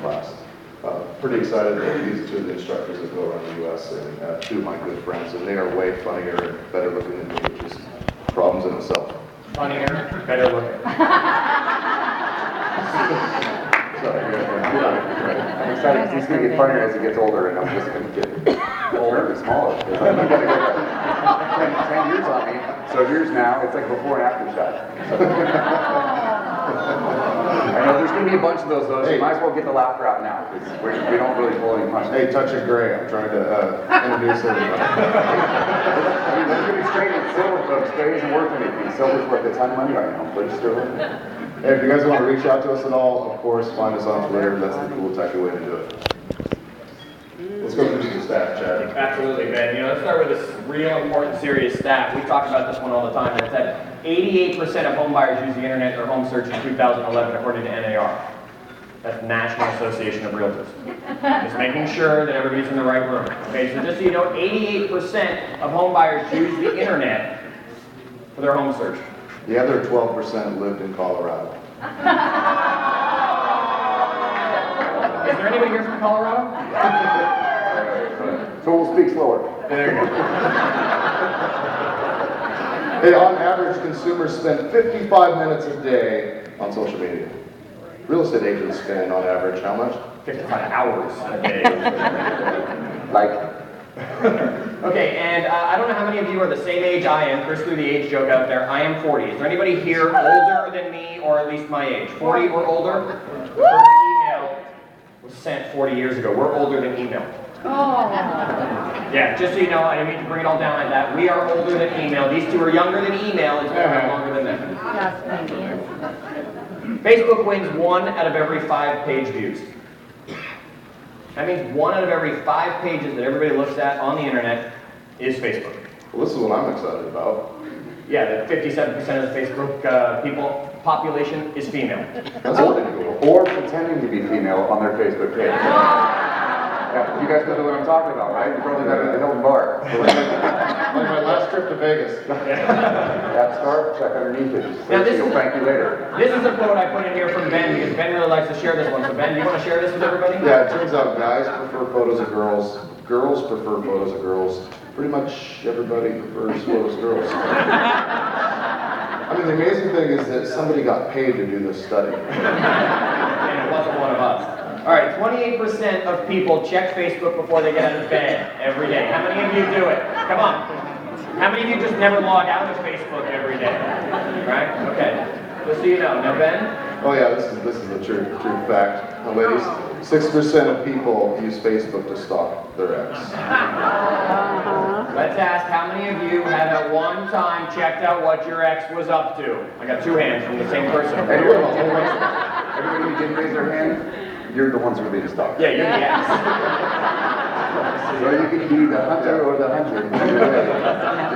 class. Pretty excited that these are two of the instructors that go around the U.S. and two of my good friends, and they are way funnier and better looking than me, which is problems in itself. Funnier, better looking. Sorry, I'm excited because he's going to get funnier as he gets older, and I'm just going to get older and smaller. He's got to go 10 years on me, so here's now, it's like before and after shot. I know there's going to be a bunch of those, though, so you might as well get the laughter out now, because we don't really pull any punches. Hey, touch of gray, I'm trying to introduce everybody. Let's get it straight, it's silver, folks. Gray isn't worth anything. Silver's worth a ton of money right now, but it's still Hey, if you guys want to reach out to us at all, of course, find us on Twitter. That's the cool, techy way to do it. Let's go through the stats, Chad. Absolutely, Ben. You know, let's start with this real important, serious stat. We talk about this one all the time. It's that 88% of home buyers use the internet in their home search in 2011, according to NAR. That's National Association of Realtors. Just making sure that everybody's in the right room. Okay, so just so you know, 88% of home buyers use the internet for their home search. The other 12% lived in Colorado. Is there anybody here from Colorado? So we'll speak slower. There you go. Hey, on average, consumers spend 55 minutes a day on social media. Real estate agents spend, on average, how much? 55 hours a day. Like, Okay, and I don't know how many of you are the same age I am. Chris threw the age joke out there. I am 40. Is there anybody here older than me, or at least my age? 40 or older? The first email was sent 40 years ago. We're older than email. Oh. Yeah, just so you know, I didn't mean to bring it all down like that. We are older than email. These two are younger than email. It's been longer than them. Yes, maybe. Facebook wins 1 out of every 5 page views. That means 1 out of every 5 pages that everybody looks at on the internet is Facebook. Well, this is what I'm excited about. Yeah, that 57% of the Facebook population is female. That's what they do. or pretending to be female on their Facebook page. Yeah, you guys know what I'm talking about, right? You probably met at the Hilton Bar. Like my last trip to Vegas. That scarf, check underneath it. Now this She'll is- thank you later. This is a quote I put in here from Ben, because Ben really likes to share this one. So Ben, do you want to share this with everybody? Yeah, it turns out guys prefer photos of girls. Girls prefer photos of girls. Pretty much everybody prefers photos of girls. I mean, the amazing thing is that somebody got paid to do this study. And it wasn't one of us. All right, 28% of people check Facebook before they get out of bed every day. How many of you do it? Come on. How many of you just never log out of Facebook every day? Right? Okay. Just so you know. Now, Ben? Oh yeah, this is the true fact. Now, ladies, 6% of people use Facebook to stalk their ex. Let's ask how many of you have at one time checked out what your ex was up to? I got 2 hands from the same person. Everybody who didn't raise their hand, you're the ones who are being stalked. Yeah, you're the ex. So you can be the hunter or the hunter.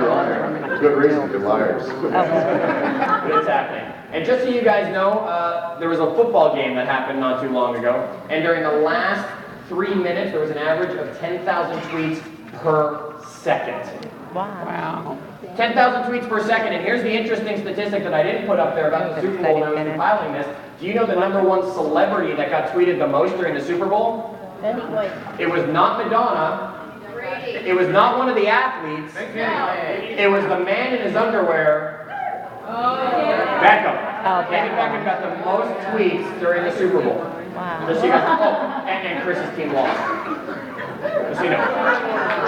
You're liar. Good reason, you're liars. But it's happening. And just so you guys know, there was a football game that happened not too long ago, and during the last 3 minutes, there was an average of 10,000 tweets per second. Wow. 10,000 tweets per second, and here's the interesting statistic that I didn't put up there about the Super Bowl when I was compiling this. Do you know the #1 celebrity that got tweeted the most during the Super Bowl? It was not Madonna. It was not one of the athletes. It was the man in his underwear. Beckham. David Beckham got the most tweets during the Super Bowl. Wow. Just so you guys know. And Chris's team lost. Just so you know.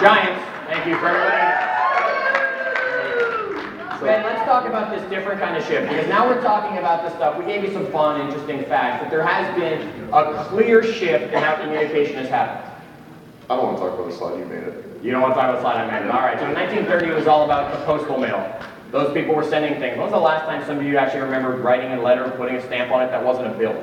Giants, thank you for everybody. Ben, let's talk about this different kind of shift, because now we're talking about this stuff. We gave you some fun, interesting facts, but there has been a clear shift in how communication has happened. I don't want to talk about the slide, you made it. You don't want to talk about slide I made. All right, so in 1930 it was all about the postal mail. Those people were sending things. When was the last time some of you actually remembered writing a letter, putting a stamp on it that wasn't a bill?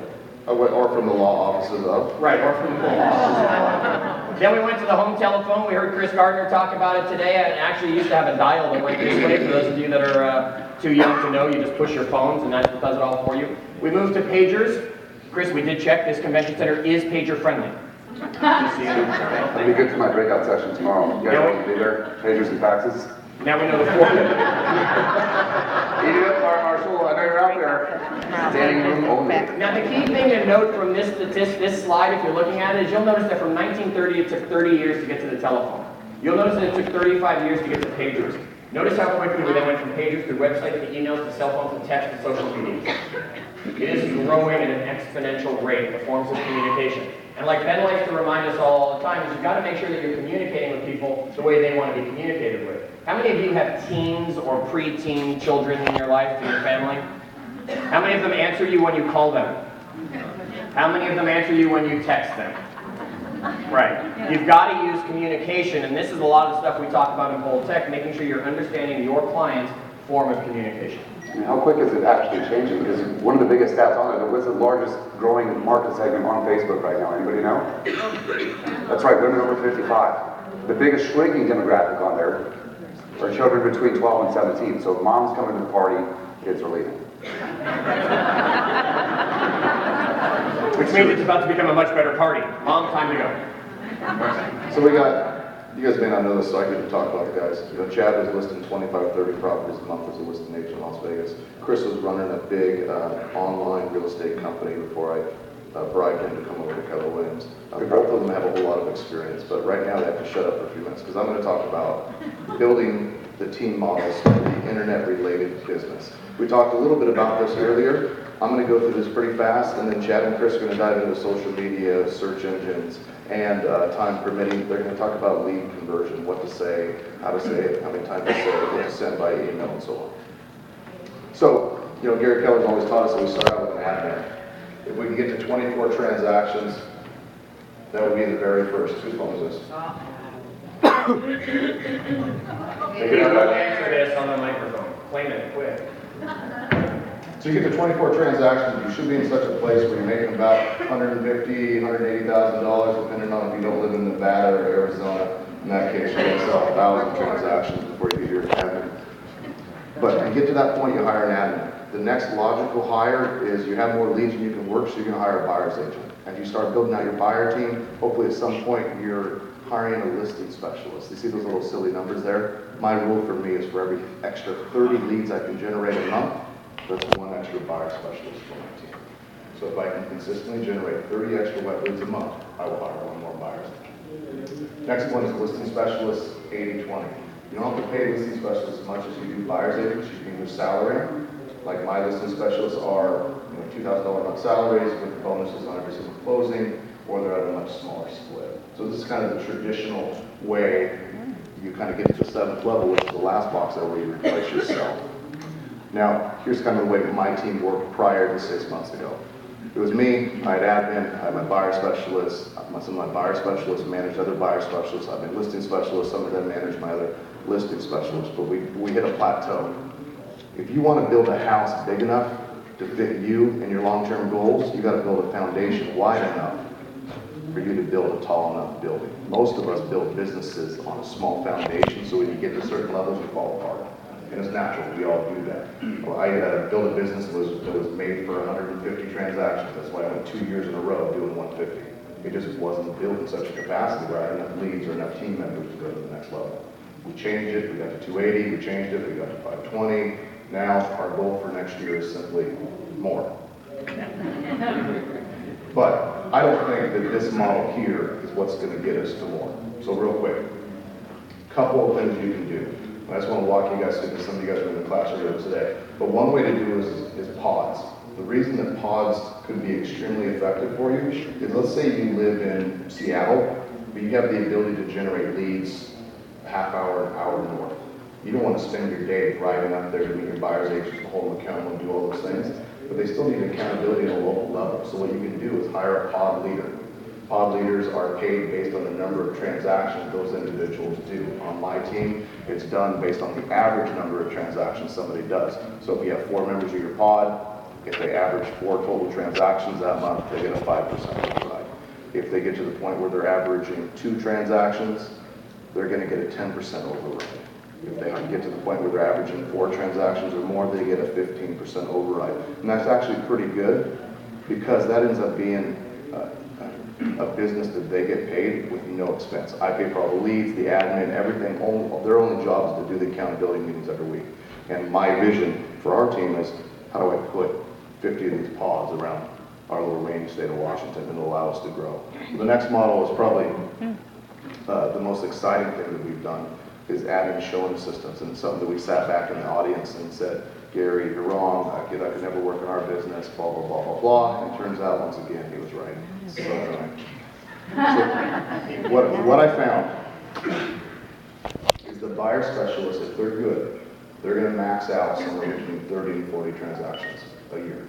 Or from the law offices of. Right, or from the law. Then we went to the home telephone. We heard Chris Gardner talk about it today. I actually used to have a dial that went this way. For those of you that are too young to know, you just push your phones and that does it all for you. We moved to pagers. Chris, we did check. This convention center is pager friendly. Just so you know. It'll be good for my breakout session tomorrow. You guys want to be there? Pagers and faxes? Now we know the four. Eat it up, Fire Marshal. I know you're they're out there. Standing room only. Now, the key thing to note from this slide, if you're looking at it, is you'll notice that from 1930, it took 30 years to get to the telephone. You'll notice that it took 35 years to get to pagers. Notice how quickly we then went from pagers to websites to emails to cell phones to text to social media. It is growing at an exponential rate, the forms of communication. And like Ben likes to remind us all the time, is you've got to make sure that you're communicating with people the way they want to be communicated with. How many of you have teens or pre-teen children in your life, in your family? How many of them answer you when you call them? How many of them answer you when you text them? Right. You've got to use communication, and this is a lot of stuff we talk about in Bold Tech, making sure you're understanding your client's form of communication. I mean, how quick is it actually changing? Because one of the biggest stats on it, what's the largest growing market segment on Facebook right now? Anybody know? That's right, women over 55. The biggest shrinking demographic on there are children between 12 and 17. So if mom's coming to the party, kids are leaving. Which means it's about to become a much better party. Mom, time to go. So we got, you guys may not know this, so I get to talk about it, guys. You know, Chad was listing 25, 30 properties a month as a listing agent in Las Vegas. Chris was running a big online real estate company before I bribed him to come over to Keller Williams. Both of them have a whole lot of experience, but right now they have to shut up for a few minutes because I'm going to talk about building the team models for the internet-related business. We talked a little bit about this earlier. I'm going to go through this pretty fast, and then Chad and Chris are going to dive into social media, search engines, and time permitting, they're going to talk about lead conversion, what to say, how to say it, how many times to say it, what to send by email, and so on. So, you know, Gary Keller's always taught us that we start out with an admin. If we can get to 24 transactions, that would be the very first. Whose phone is this? You can answer this on the microphone. Claim it, quick. So you get to 24 transactions, you should be in such a place where you're making about $150,000, $180,000, depending on if you don't live in Nevada or Arizona. In that case, you're going to sell 1,000 transactions before you get your admin. But to get to that point, you hire an admin. The next logical hire is you have more leads than you can work, so you're going to hire a buyer's agent. As you start building out your buyer team, hopefully at some point you're hiring a listing specialist. You see those little silly numbers there? My rule for me is for every extra 30 leads I can generate a month, that's one extra buyer specialist for my team. So if I can consistently generate 30 extra wet leads a month, I will hire one more buyer's agent. Next one is listing specialist 80-20. You don't have to pay listing specialists as much as you do buyer's agents. You can use salary. Like my listing specialists are $2,000 a month salaries with bonuses on every single closing, or they're at a much smaller split. So this is kind of the traditional way you kind of get to the 7th level, which is the last box there where you replace yourself. Now, here's kind of the way my team worked prior to 6 months ago. It was me, I had admin, I had my buyer specialists, some of my buyer specialists managed other buyer specialists, I've been listing specialists, some of them managed my other listing specialists, but we hit a plateau. If you want to build a house big enough to fit you and your long-term goals, you got to build a foundation wide enough for you to build a tall enough building. Most of us build businesses on a small foundation, so when you get to certain levels, you fall apart. And it's natural, we all do that. Well, I built a business that was made for 150 transactions. That's why I went 2 years in a row doing 150. It just wasn't built in such a capacity where I had enough leads or enough team members to go to the next level. We changed it, we got to 280, we changed it, we got to 520. Now our goal for next year is simply more. But I don't think that this model here is what's going to get us to more. So real quick, couple of things you can do. I just want to walk you guys through this. Some of you guys are in the class earlier today. But one way to do it is pods. The reason that pods could be extremely effective for you is, let's say you live in Seattle, but you have the ability to generate leads a half hour, an hour north. You don't want to spend your day driving up there to meet your buyer's agents, to hold them accountable and do all those things, but they still need accountability at a local level. So what you can do is hire a pod leader. Pod leaders are paid based on the number of transactions those individuals do. On my team, it's done based on the average number of transactions somebody does. So if you have 4 members of your pod, if they average 4 total transactions that month, they get a 5% override. If they get to the point where they're averaging 2 transactions, they're going to get a 10% override. If they get to the point where they're averaging 4 transactions or more, they get a 15% override. And that's actually pretty good, because that ends up being a business that they get paid with no expense. I pay for all the leads, the admin, everything. Their only job is to do the accountability meetings every week. And my vision for our team is, how do I put 50 of these pods around our little rainy state of Washington and allow us to grow? The next model is probably the most exciting thing that we've done, is adding showing assistants, and it's something that we sat back in the audience and said, Gary, you're wrong, I could never work in our business, blah, blah, blah, blah, blah, and it turns out, once again, he was right. So what I found is the buyer specialists, if they're good, they're gonna max out somewhere between 30 and 40 transactions a year.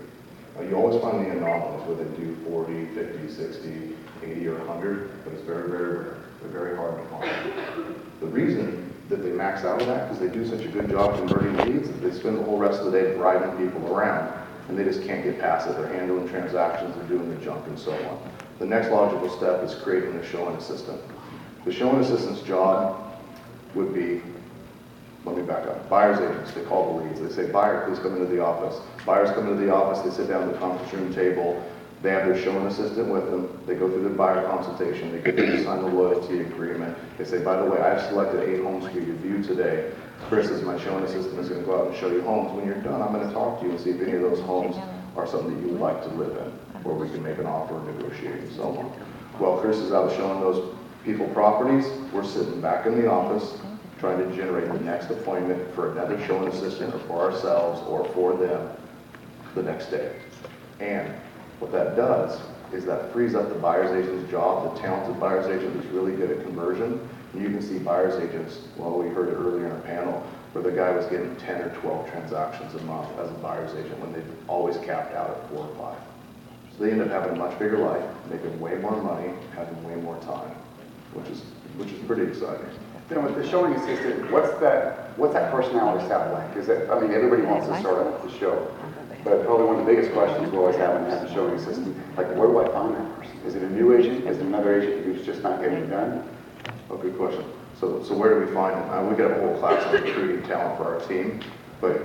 Now, you always find the anomalies where they do 40, 50, 60, 80, or 100, but it's very, very rare. They're very hard to find. The reason that they max out of that, because they do such a good job converting leads, that they spend the whole rest of the day driving people around, and they just can't get past it. They're handling transactions, they're doing the junk, and so on. The next logical step is creating a showing assistant. The showing assistant's job would be, let me back up, buyer's agents. They call the leads. They say, buyer, please come into the office. Buyers come into the office, they sit down at the conference room table, they have their showing assistant with them, they go through their buyer consultation, they get them to sign the loyalty agreement. They say, by the way, I've selected 8 homes for you to view today. Chris is my showing assistant, is going to go out and show you homes. When you're done, I'm going to talk to you and see if any of those homes are something that you would like to live in, where we can make an offer, negotiate, and so on. While Chris is out showing those people properties, we're sitting back in the office trying to generate the next appointment for another showing assistant, or for ourselves, or for them the next day. And what that does is that frees up the buyer's agent's job, the talented buyer's agent who's really good at conversion. And you can see buyer's agents, well, we heard it earlier in our panel, where the guy was getting 10 or 12 transactions a month as a buyer's agent when they've always capped out at 4 or 5. So they end up having a much bigger life, making way more money, having way more time, which is pretty exciting. Then with the showing assistant, what's that personality sound like? Because I mean, everybody wants to start out the show, but probably one of the biggest questions we always have when we have a showing assistant, like, where do I find that person? Is it a new agent? Is it another agent who's just not getting it done? Oh, good question. So where do we find them? We got a whole class on recruiting talent for our team, but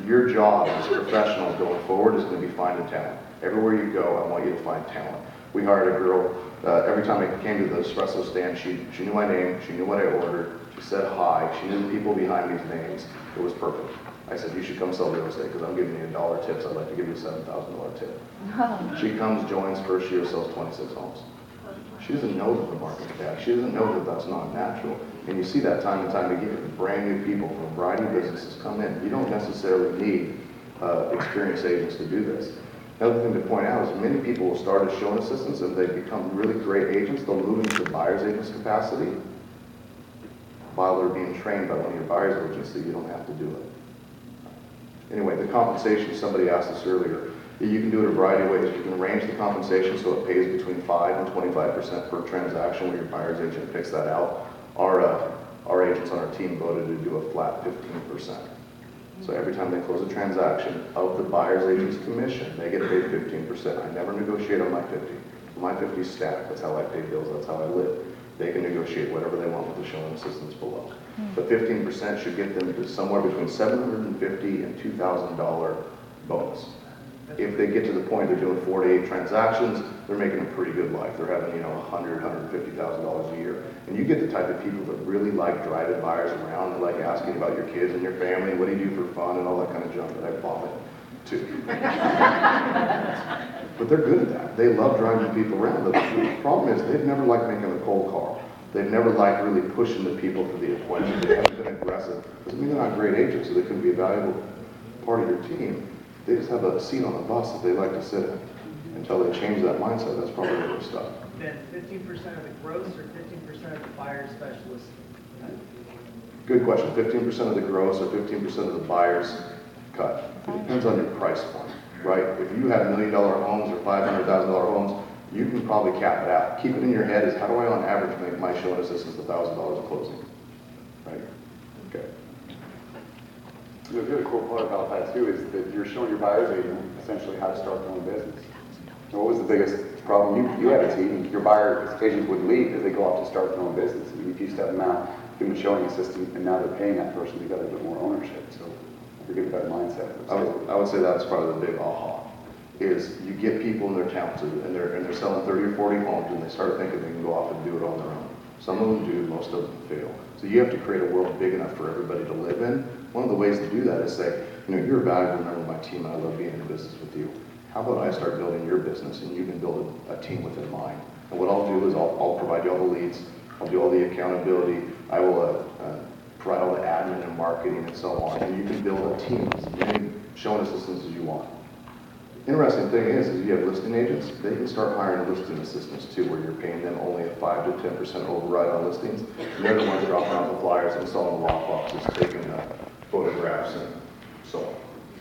your job as professionals going forward is going to be finding talent. Everywhere you go, I want you to find talent. We hired a girl, every time I came to the espresso stand, she knew my name, she knew what I ordered, she said hi, she knew the people behind these names. It was perfect. I said, you should come sell real estate because I'm giving you $1 tips. I'd like to give you a $7,000 tip. She comes, joins, first year, sells 26 homes. She doesn't know that the market's bad. She doesn't know that that's not natural. And you see that time and time again. Brand new people from a variety of businesses come in. You don't necessarily need experienced agents to do this. Another thing to point out is many people will start as showing assistants, and they become really great agents. They'll move into the buyer's agent's capacity while they're being trained by one of your buyer's agents, so you don't have to do it. Anyway, the compensation, somebody asked us earlier. You can do it a variety of ways. You can arrange the compensation so it pays between 5 and 25% per transaction, where your buyer's agent picks that out. Our agents on our team voted to do a flat 15%. So every time they close a transaction of the buyer's agent's commission, they get paid 15%. I never negotiate on my 50. My 50 is static. That's how I pay bills. That's how I live. They can negotiate whatever they want with the showing assistants below. But 15% should get them to somewhere between $750 and $2,000 bonus. If they get to the point they're doing 4 to 8 transactions, they're making a pretty good life. They're having, $100,000, $150,000 a year. And you get the type of people that really like driving buyers around and like asking about your kids and your family, what do you do for fun, and all that kind of junk that I vomit too. But they're good at that. They love driving people around. The problem is they've never liked making a cold call. They've never liked really pushing the people for the appointment. They haven't been aggressive. Doesn't mean they're not great agents, so they can be a valuable part of your team. They just have a seat on the bus that they like to sit in. Until they change that mindset, that's probably where they're stuck. Then 15% of the gross or 15% of the buyer specialist? Good question. 15% of the gross or 15% of the buyer's cut. It depends on your price point, right? If you have $1 million homes or $500,000 homes, you can probably cap it out. Keep it in your head is, how do I on average make my showing assistants $1,000 a closing, right? Okay. The really cool part about that too is that you're showing your buyer's agent essentially how to start their own business. And what was the biggest problem? You had a team, your buyer agents would leave because they go off to start their own business. I mean, if you step them out, give them a showing assistant, and now they're paying that person to get a bit more ownership. So you get a better mindset. I would say that's probably the big aha. Is you get people and they're talented and they're selling 30 or 40 homes and they start thinking they can go off and do it on their own. Some of them do, most of them fail. So you have to create a world big enough for everybody to live in. One of the ways to do that is say, you know, you're a valuable member of my team and I love being in business with you. How about I start building your business and you can build a team within mine? And what I'll do is I'll provide you all the leads, I'll do all the accountability, I will provide all the admin and marketing and so on, and you can build a team, as many showing assistants as you want. Interesting thing is you have listing agents, they can start hiring listing assistants too, where you're paying them only a 5 to 10% override on listings. And they're the ones dropping off the flyers, installing the lock boxes, taking photographs, and so on.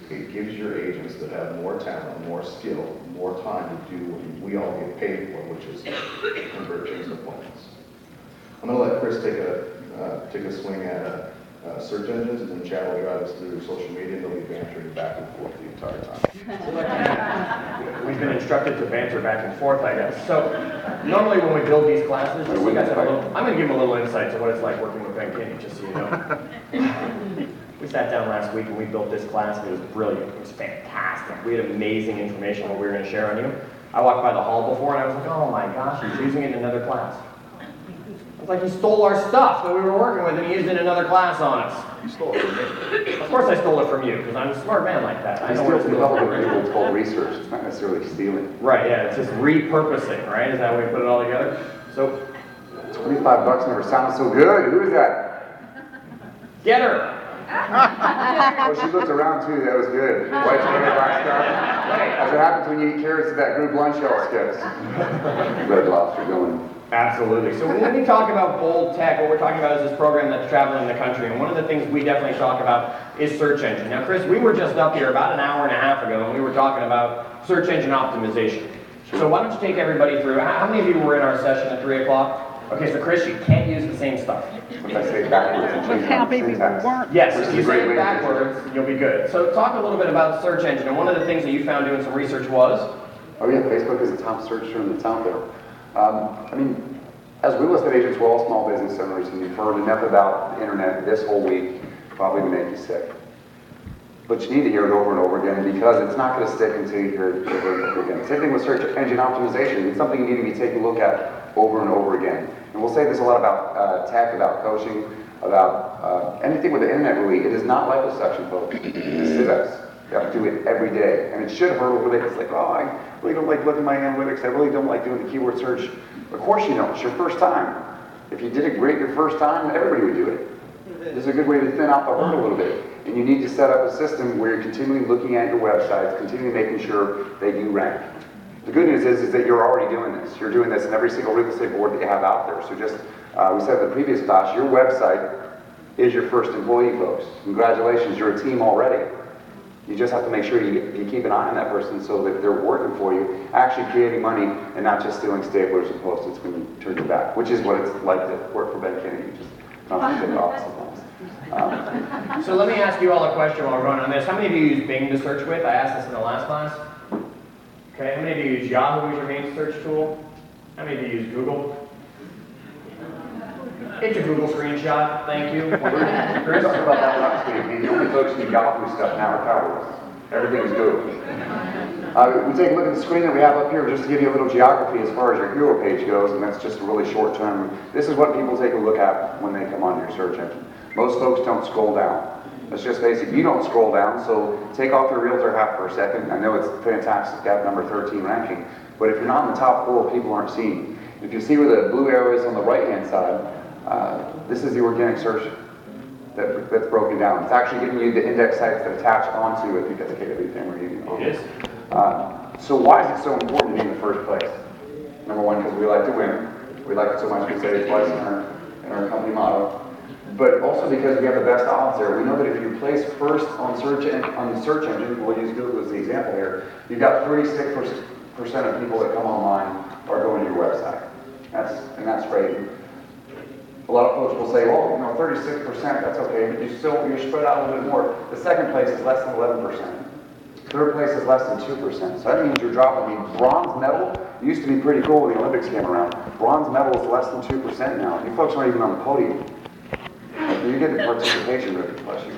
It gives your agents that have more talent, more skill, more time to do what we all get paid for, which is convert change appointments. I'm going to let Chris take a swing at search engines, and then Chad will drive us through social media, and they'll be bantering back and forth the entire time. We've been instructed to banter back and forth, I guess. So normally when we build these classes, just so you guys have a little, I'm going to give them a little insight to what it's like working with Ben Kinney, just so you know. We sat down last week and we built this class, and it was brilliant. It was fantastic. We had amazing information what we were going to share on you. I walked by the hall before and I was like, oh my gosh, he's using it in another class. It's like he stole our stuff that we were working with and he used it in another class on us. You stole it from me. Of course I stole it from you, because I'm a smart man like that. I It's know still what to from do. public people, it's called research, it's not necessarily stealing. Right, yeah, it's just repurposing, right? Is that how we put it all together? So, $25 never sounds so good. Who is that? get her! Oh, she looked around too. That was good. White tomato black stuff. That's what happens when you eat carrots at that group lunch y'all skips. Red Lobster going. Absolutely. So when we talk about bold tech, what we're talking about is this program that's traveling the country. And one of the things we definitely talk about is search engine. Now, Chris, we were just up here about an hour and a half ago, and we were talking about search engine optimization. So why don't you take everybody through? How many of you were in our session at 3 o'clock? Okay, so Chris, you can't use the same stuff. If I say it backwards and change How the many people syntax. weren't? Yes, Which if is you a great say way it to backwards, you'll be good. So talk a little bit about search engine, and one of the things that you found doing some research was? Oh yeah, Facebook is the top search term that's out there. I mean, as real estate agents, we're all small business owners, and you've heard enough about the internet this whole week, probably to make you sick. But you need to hear it over and over again, because it's not going to stick until you hear it over and over again. Same thing with search engine optimization. It's something you need to be taking a look at over and over again. And we'll say this a lot about tech, about coaching, about anything with the internet really. It is not liposuction, folks. This is us. You have to do it every day. And it should hurt a little bit. It's like, oh, I really don't like looking at my analytics. I really don't like doing the keyword search. Of course you don't. It's your first time. If you did it great your first time, everybody would do it. This is a good way to thin out the herd a little bit. And you need to set up a system where you're continually looking at your websites, continually making sure that you rank. The good news is that you're already doing this. You're doing this in every single real estate board that you have out there. So just, we said in the previous class, your website is your first employee, folks. Congratulations, you're a team already. You just have to make sure you keep an eye on that person so that they're working for you, actually creating money, and not just stealing staplers and Post-its when you turn your back, which is what it's like to work for Ben Kinney. You just constantly get off sometimes. So let me ask you all a question while we're going on this. How many of you use Bing to search with? I asked this in the last class. Okay, how many of you use Yahoo as your main search tool? How many of you use Google? It's a Google screenshot, thank you. We're Chris? talking about that last week. I mean, the only folks who Yahoo stuff now are cowards. Everything is Google. We take a look at the screen that we have up here just to give you a little geography as far as your hero page goes, and that's just a really short term. This is what people take a look at when they come on your search engine. Most folks don't scroll down. Let's just face it, you don't scroll down, so take off your realtor hat for a second. I know it's fantastic to have number 13 ranking, but if you're not in the top 4, people aren't seeing. If you see where the blue arrow is on the right-hand side, this is the organic search that's broken down. It's actually giving you the index sites that attach onto it. I think that's KW thing we're using. It is. So why is it so important in the first place? Number one, because we like to win. We like it so much we say it twice in our company motto. But also because we have the best odds there. We know that if you place first on the search engine, we'll use Google as the example here, you've got 36% of people that come online are going to your website. That's great. A lot of folks will say, well, 36%, that's okay, but you're spread out a little bit more. The second place is less than 11%. Third place is less than 2%. So that means you're dropping. I mean, bronze medal used to be pretty cool when the Olympics came around. Bronze medal is less than 2% now. You folks aren't even on the podium. You get the participation rate, bless you.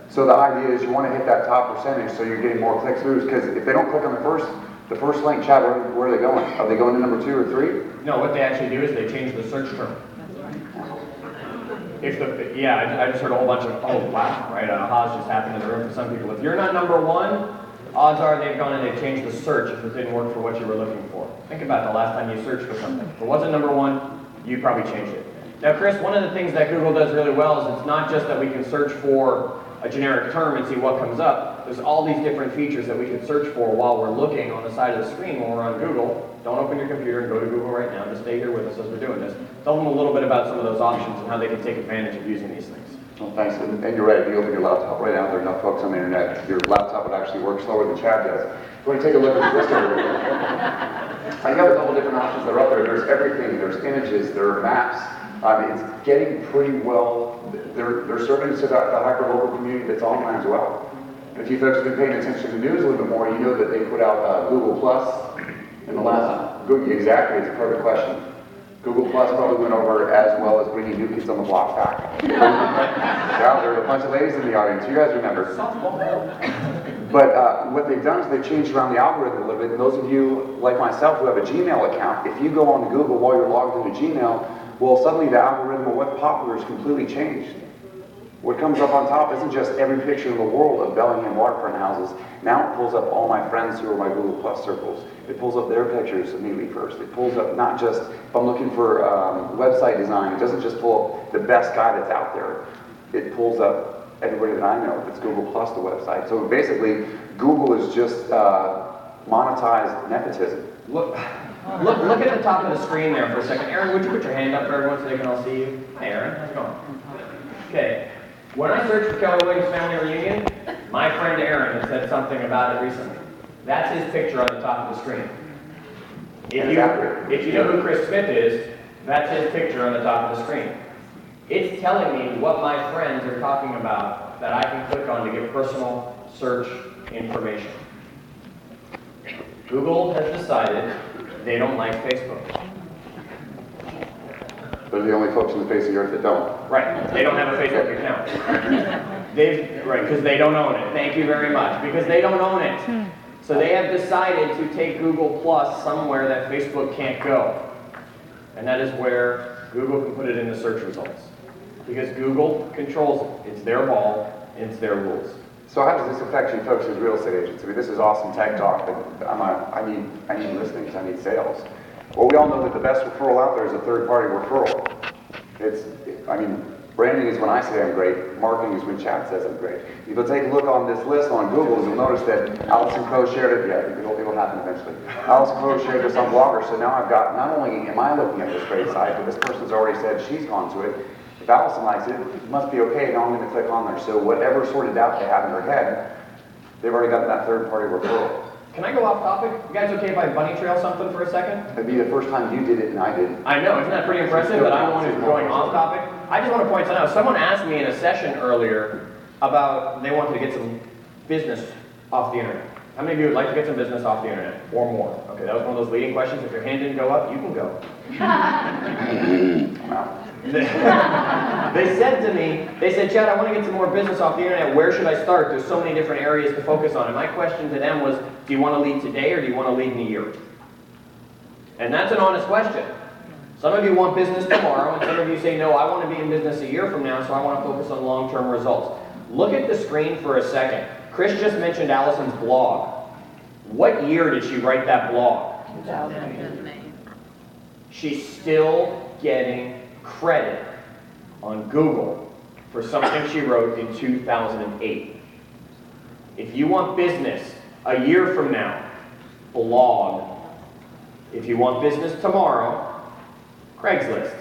So the idea is you want to hit that top percentage so you're getting more click-throughs, because if they don't click on the first link, Chad, where are they going? Are they going to number 2 or 3? No, what they actually do is they change the search term. I just heard a whole bunch of, oh wow, right, ahas just happened in the room for some people. If you're not number one, odds are they've gone and they've changed the search if it didn't work for what you were looking for. Think about the last time you searched for something. If it wasn't number one, you probably changed it. Now Chris, one of the things that Google does really well is it's not just that we can search for a generic term and see what comes up. There's all these different features that we can search for while we're looking on the side of the screen when we're on Google. Don't open your computer and go to Google right now. Just stay here with us as we're doing this. Tell them a little bit about some of those options and how they can take advantage of using these things. Well, thanks. And you're right, if you open your laptop right now, there are enough folks on the internet, your laptop would actually work slower than Chad does. If you want to take a look at this list over here, I got a couple different options that are up there. There's everything. There's images, there are maps. It's getting pretty well, they're serving to the hyper-local community that's online as well. And if you folks have been paying attention to the news a little bit more, you know that they put out Google Plus in the last, exactly, it's a perfect question. Google Plus probably went over as well as bringing new kids on the block back. Yeah, there are a bunch of ladies in the audience, you guys remember. But what they've done is they've changed around the algorithm a little bit. And those of you, like myself, who have a Gmail account, if you go on Google while you're logged into Gmail, well, suddenly the algorithm of what's popular is completely changed. What comes up on top isn't just every picture in the world of Bellingham waterfront houses. Now it pulls up all my friends who are my Google Plus circles. It pulls up their pictures immediately first. It pulls up not just, if I'm looking for website design, it doesn't just pull up the best guy that's out there. It pulls up everybody that I know if it's Google Plus the website. So basically, Google is just monetized nepotism. Look at the top of the screen there for a second. Aaron, would you put your hand up for everyone so they can all see you? Hey, Aaron, how's it going? Okay. When I searched for Keller Williams family reunion, my friend Aaron has said something about it recently. That's his picture on the top of the screen. If you know who Chris Smith is, that's his picture on the top of the screen. It's telling me what my friends are talking about that I can click on to get personal search information. Google has decided they don't like Facebook. They're the only folks on the face of the earth that don't. Right, they don't have a Facebook account. Because they don't own it. Thank you very much. Because they don't own it. So they have decided to take Google Plus somewhere that Facebook can't go. And that is where Google can put it in the search results. Because Google controls it. It's their ball, it's their rules. So how does this affect you folks as real estate agents? I mean, this is awesome tech talk, but I need listings, I need sales. Well, we all know that the best referral out there is a third-party referral. Branding is when I say I'm great, marketing is when Chad says I'm great. If you'll take a look on this list on Google, you'll notice that Allison Crowe shared it, it'll happen eventually. Allison Crowe shared this on Blogger, so now I've got, not only am I looking at this great site, but this person's already said she's gone to it. If Allison likes it, it must be okay, now I'm going to click on there. So whatever sorted out they have in their head, they've already got that third-party referral. Can I go off topic? You guys okay if I bunny trail something for a second? It'd be the first time you did it and I didn't. I know, isn't that pretty impressive that I'm the one who's going off topic? I just want to point something out. Someone asked me in a session earlier about they wanted to get some business off the internet. How many of you would like to get some business off the internet or more? Okay, that was one of those leading questions. If your hand didn't go up, you can go. They said to me, Chad, I want to get some more business off the internet. Where should I start? There's so many different areas to focus on. And my question to them was, do you want to lead today or do you want to lead in a year? And that's an honest question. Some of you want business tomorrow, and some of you say, no, I want to be in business a year from now, so I want to focus on long-term results. Look at the screen for a second. Chris just mentioned Allison's blog. What year did she write that blog? 2008. She's still getting credit on Google for something she wrote in 2008. If you want business a year from now, blog. If you want business tomorrow, Craigslist.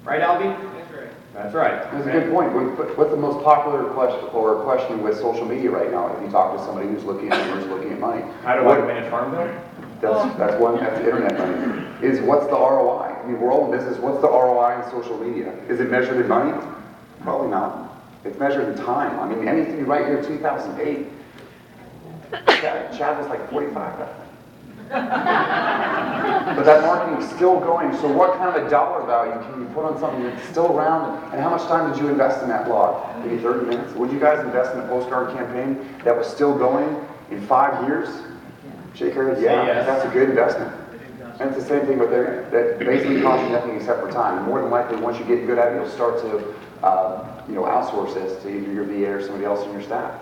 Right, Albie? That's right. That's right. That's a good point. What's the most popular question with social media right now? If you talk to somebody who's looking at money. How do I manage farm bill? That's internet money. Is what's the ROI? I mean, we're all in business. What's the ROI in social media? Is it measured in money? Probably not. It's measured in time. I mean, anything you write here in 2008, Chad was like 45. But that marketing is still going, so what kind of a dollar value can you put on something that's still around, and how much time did you invest in that blog? Maybe 30 minutes? Would you guys invest in a postcard campaign that was still going in 5 years? Shake your head, yeah, Yes. that's a good investment. And it's the same thing with their, that basically costs you nothing except for time. And more than likely, once you get good at it, you'll start to, outsource this to either your VA or somebody else in your staff.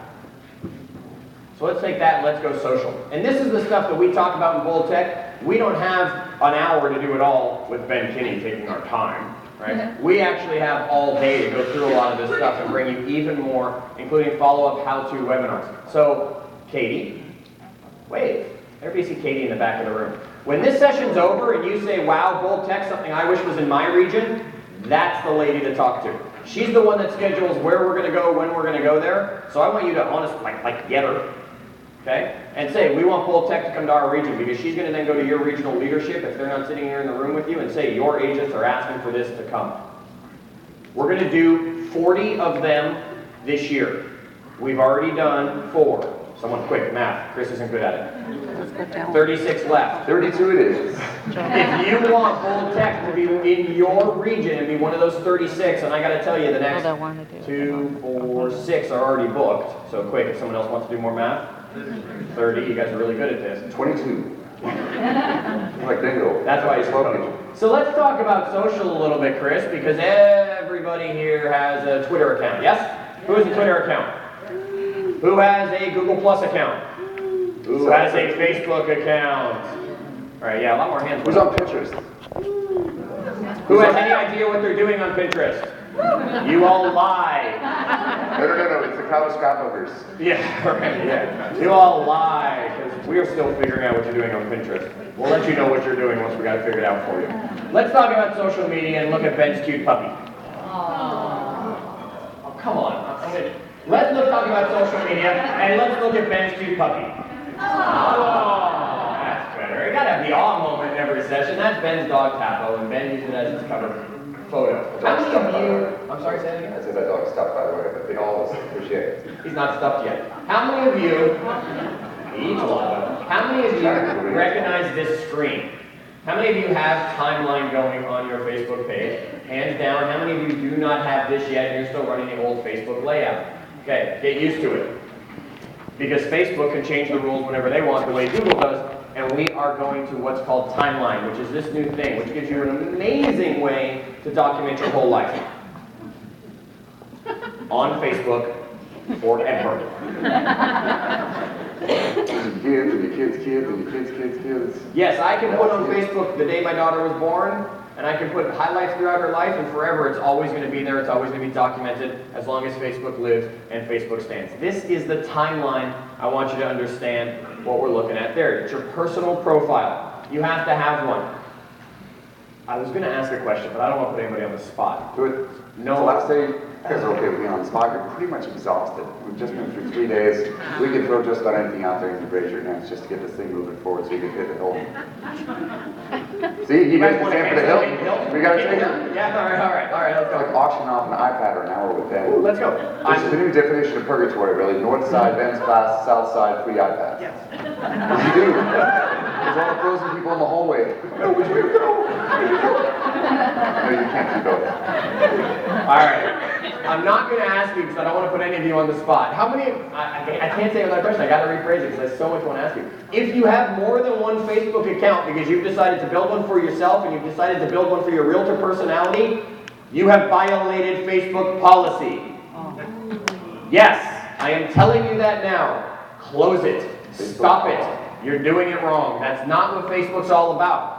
So let's take that and let's go social. And this is the stuff that we talk about in Bold Tech. We don't have an hour to do it all with Ben Kinney taking our time, right? We actually have all day to go through a lot of this stuff and bring you even more, including follow-up how-to webinars. So, Katie, wave. Everybody see Katie in the back of the room. When this session's over and you say, wow, Bold Tech, something I wish was in my region, that's the lady to talk to. She's the one that schedules where we're going to go, when we're going to go there. So I want you to honestly, get her. Okay? And say, we want Bold Tech to come to our region, because she's going to then go to your regional leadership if they're not sitting here in the room with you and say, your agents are asking for this to come. We're going to do 40 of them this year. We've already done 4. Someone quick, math. Chris isn't good at it. 36 left. 32 it is. If you want Bold Tech to be in your region and be one of those 36, and I got to tell you, the next 2, 4, 6 are already booked. So quick, if someone else wants to do more math. 30, you guys are really good at this. 22. Like bingo. That's why he's coach. So let's talk about social a little bit, Chris, because everybody here has a Twitter account. Yes? Who has a Twitter account? Who has a Google Plus account? Who has a Facebook account? All right, yeah, a lot more hands. Who's on Pinterest? Who has any idea what they're doing on Pinterest? You all lie. No, it's the college scrapbookers. Yeah, right, yeah. You all lie, because we are still figuring out what you're doing on Pinterest. We'll let you know what you're doing once we got it figured out for you. Let's talk about social media and look at Ben's cute puppy. Oh, come on. Let's talk about social media, and let's look at Ben's cute puppy. Oh, that's better. You gotta have the awe moment in every session. That's Ben's dog Tapo, and Ben used it as his cover photo. How many of you, I'm sorry, say it again? I said that dog's stuffed, by the way, but they all appreciate it. He's not stuffed yet. How many of you, each one of them, how many of you recognize this screen? How many of you have timeline going on your Facebook page? Hands down. How many of you do not have this yet and you're still running the old Facebook layout? Okay, get used to it. Because Facebook can change the rules whenever they want, the way Google does, and we are going to what's called timeline, which is this new thing, which gives you an amazing way to document your whole life. On Facebook, forever. Your kids, and your kids' kids, and your kids' kids' kids. Yes, I can put on Facebook the day my daughter was born, and I can put highlights throughout her life, and forever it's always going to be there, it's always going to be documented, as long as Facebook lives and Facebook stands. This is the timeline I want you to understand what we're looking at there. It's your personal profile. You have to have one. I was going to ask a question, but I don't want to put anybody on the spot. Do it. No. The last day, you guys are okay with being on the spot. You're pretty much exhausted. We've just been through 3 days. We can throw just about anything out there and you raise your hands just to get this thing moving forward so you can hit the hill. See, you guys can stand for the hill. We got to take it. Yeah, all right, let's Like go. auction off an iPad or an hour with Ben. Ooh, let's go. This is the new definition of purgatory, really. North side, Ben's class, south side, free iPads. Yes. You do. There's all the frozen people in the hallway. No, which way to go? No, you can't do both. All right. I'm not going to ask you because I don't want to put any of you on the spot. How many, I can't say without question, I got to rephrase it because I so much want to ask you. If you have more than one Facebook account because you've decided to build one for yourself and you've decided to build one for your realtor personality, you have violated Facebook policy. Yes, I am telling you that now. Close it. Stop it. You're doing it wrong. That's not what Facebook's all about.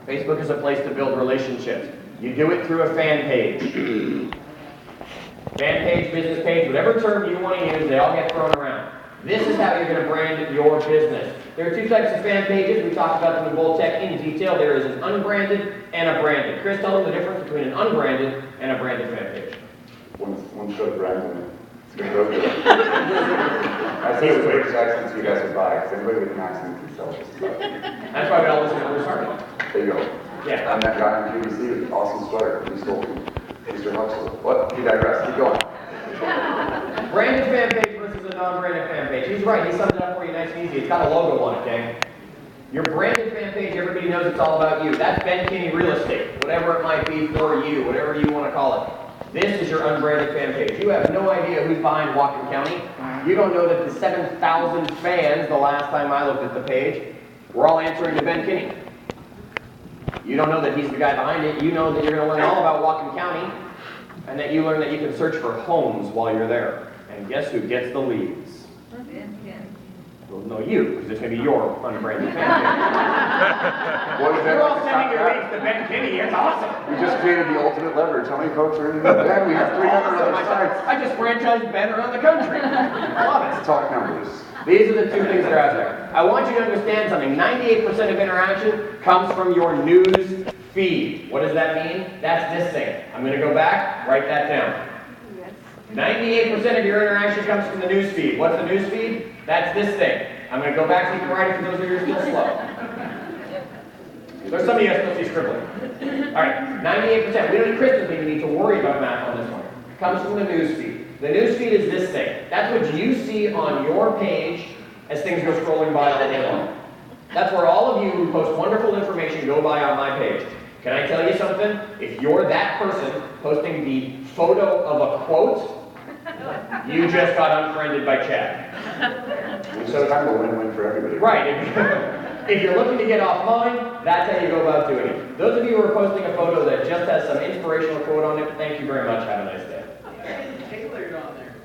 Facebook is a place to build relationships. You do it through a fan page. Fan page, business page, whatever term you want to use, they all get thrown around. This is how you're going to brand your business. There are 2 types of fan pages. We talked about them in Bold Tech in detail. There is an unbranded and a branded. Chris, tell them the difference between an unbranded and a branded fan page. One showed Brandon. It's going to go good. I see it's British accents you guys would buy, because anybody with an accent can sell just about. That's why we all listen to Bruce Hardy. There you go. Yeah. I'm that guy on QVC with awesome sweater. You stole from Mr. Huxley. What? You digress. Keep going. Branded fan page versus a non-branded fan page. He's right. He summed it up for you nice and easy. It's got a logo on it, gang. Your branded fan page, everybody knows it's all about you. That's Ben Kinney Real Estate. Whatever it might be for you, whatever you want to call it. This is your unbranded fan page. You have no idea who's behind Whatcom County. You don't know that the 7,000 fans, the last time I looked at the page, were all answering to Ben Kinney. You don't know that he's the guy behind it. You know that you're going to learn all about Whatcom County, and that you learn that you can search for homes while you're there. And guess who gets the leads? Well, no, you, because it's going to be your unbranded fan page. What is You're all sending that? your leads to Ben Kinney. It's awesome. We just created the ultimate leverage. How many folks are in the bed? We have 300 other sites. I just franchised Ben around the country. I love it. Let's talk numbers. These are the two things that are out there. I want you to understand something. 98% of interaction comes from your news feed. What does that mean? That's this thing. I'm going to go back, write that down. 98% of your interaction comes from the news feed. What's the news feed? That's this thing. I'm going to go back so you can write it for those of you who are still slow. There's some of you that still see scribbling. All right, 98%. We don't need Kristen, we need to worry about math on this one. Comes from the news feed. The news feed is this thing. That's what you see on your page as things go scrolling by all day long. That's where all of you who post wonderful information go by on my page. Can I tell you something? If you're that person posting the photo of a quote, you just got unfriended by Chad. So it's kind of a win-win for everybody. Right. If you're looking to get offline, that's how you go about doing it. Those of you who are posting a photo that just has some inspirational quote on it, thank you very much. Have a nice day. Tailored on there.